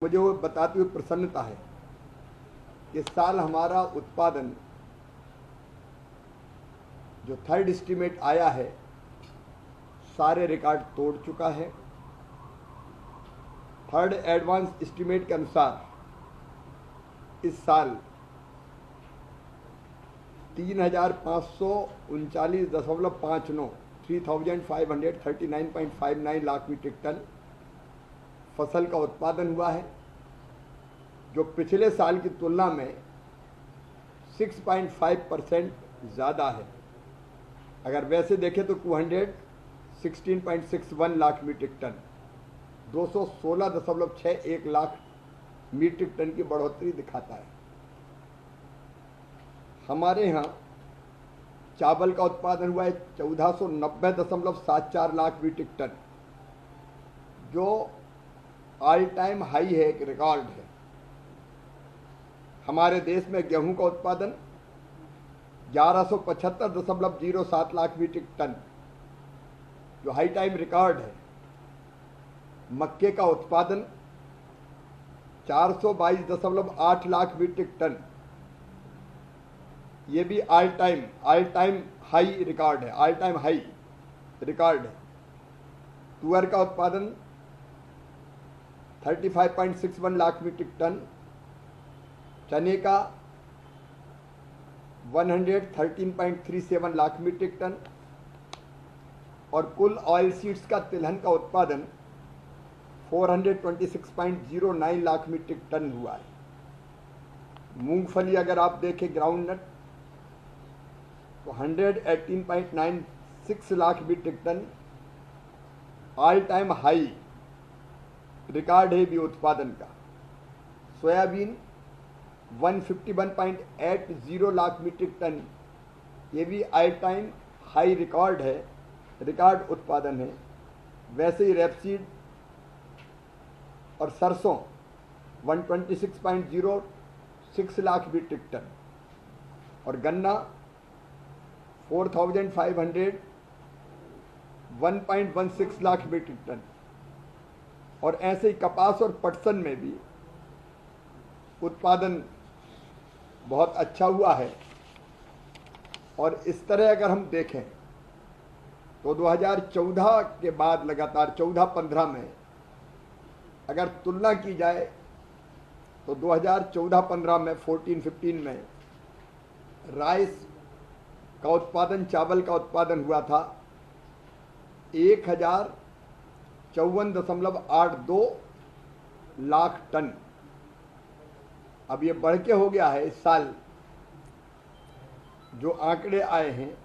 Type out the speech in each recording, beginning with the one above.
मुझे वो बताते हुए प्रसन्नता है कि इस साल हमारा उत्पादन जो थर्ड एस्टीमेट आया है सारे रिकॉर्ड तोड़ चुका है। थर्ड एडवांस एस्टीमेट के अनुसार इस साल 3,539.59 3,539.59 लाख मीट्रिक टन फसल का उत्पादन हुआ है, जो पिछले साल की तुलना में 6.5% ज़्यादा है। अगर वैसे देखें तो 216.61 lakh metric ton 216.61 lakh metric ton की बढ़ोतरी दिखाता है। हमारे यहाँ चावल का उत्पादन हुआ है 1490.74 लाख मीट्रिक टन, जो ऑल टाइम हाई है, एक रिकॉर्ड है। हमारे देश में गेहूं का उत्पादन 1175.07 लाख मीट्रिक टन, जो हाई टाइम रिकॉर्ड है। मक्के का उत्पादन 422.8 लाख मीट्रिक टन, ये भी ऑल टाइम हाई रिकॉर्ड है, ऑल टाइम हाई रिकॉर्ड है। तुअर का उत्पादन 35.61 लाख मीट्रिक टन, चने का 113.37 लाख मीट्रिक टन और कुल ऑयल सीड्स का तिलहन का उत्पादन 426.09 लाख मीट्रिक टन हुआ है। मूंगफली अगर आप देखें ग्राउंड नट तो 118.96 lakh metric ton, all time high record है भी उत्पादन का। सोयाबीन 151.80 लाख मीट्रिक टन, ये भी ऑल टाइम हाई रिकॉर्ड है, रिकॉर्ड उत्पादन है। वैसे ही रेपसीड और सरसों 126.06 लाख मीट्रिक टन और गन्ना 4,501.16 लाख मीट्रिक टन। और ऐसे ही कपास और पटसन में भी उत्पादन बहुत अच्छा हुआ है। और इस तरह अगर हम देखें तो 2014 के बाद लगातार 14-15 में अगर तुलना की जाए तो 2014-15 में 14-15 में राइस का उत्पादन, चावल का उत्पादन हुआ था 1054.82 लाख टन। अब ये बढ़ के हो गया है, इस साल जो आंकड़े आए हैं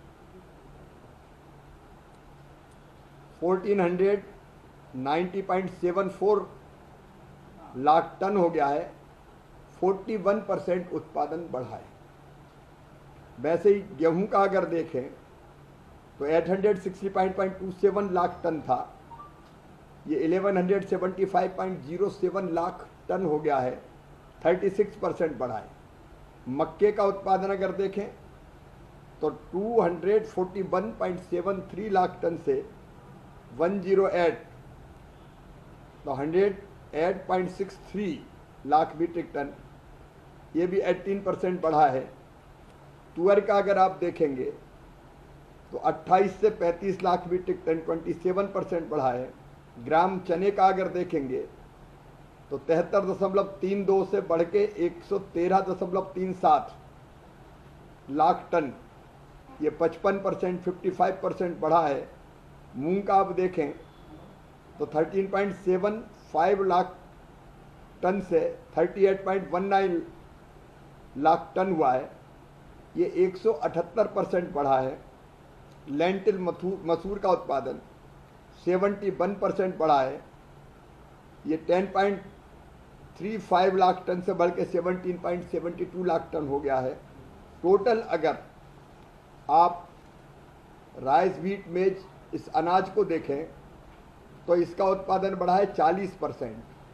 1490.74 लाख टन हो गया है, 41% उत्पादन बढ़ा है। वैसे ही गेहूं का अगर देखें तो 865.27 लाख टन था, ये 1175.07 लाख टन हो गया है, 36% बढ़ा है। मक्के का उत्पादन अगर देखें तो 241.73 लाख टन से 108 तो 108.63 लाख मीट्रिक टन, ये भी 18% बढ़ा है। तुअर का अगर आप देखेंगे तो 28 से 35 लाख मीट्रिक टन 27% बढ़ा है। ग्राम चने का अगर देखेंगे तो 73.32 से बढ़ के 113.37 लाख टन, ये 55% 55% बढ़ा है। मूंग का आप देखें तो 13.75 लाख टन से 38.19 लाख टन हुआ है, ये 178% बढ़ा है। लेंटिल मसूर का उत्पादन 71% बढ़ा है, ये 10.35 लाख टन से बढ़ के 17.72 लाख टन हो गया है। टोटल अगर आप राइस, व्हीट, मेज इस अनाज को देखें तो इसका उत्पादन बढ़ा है 40%।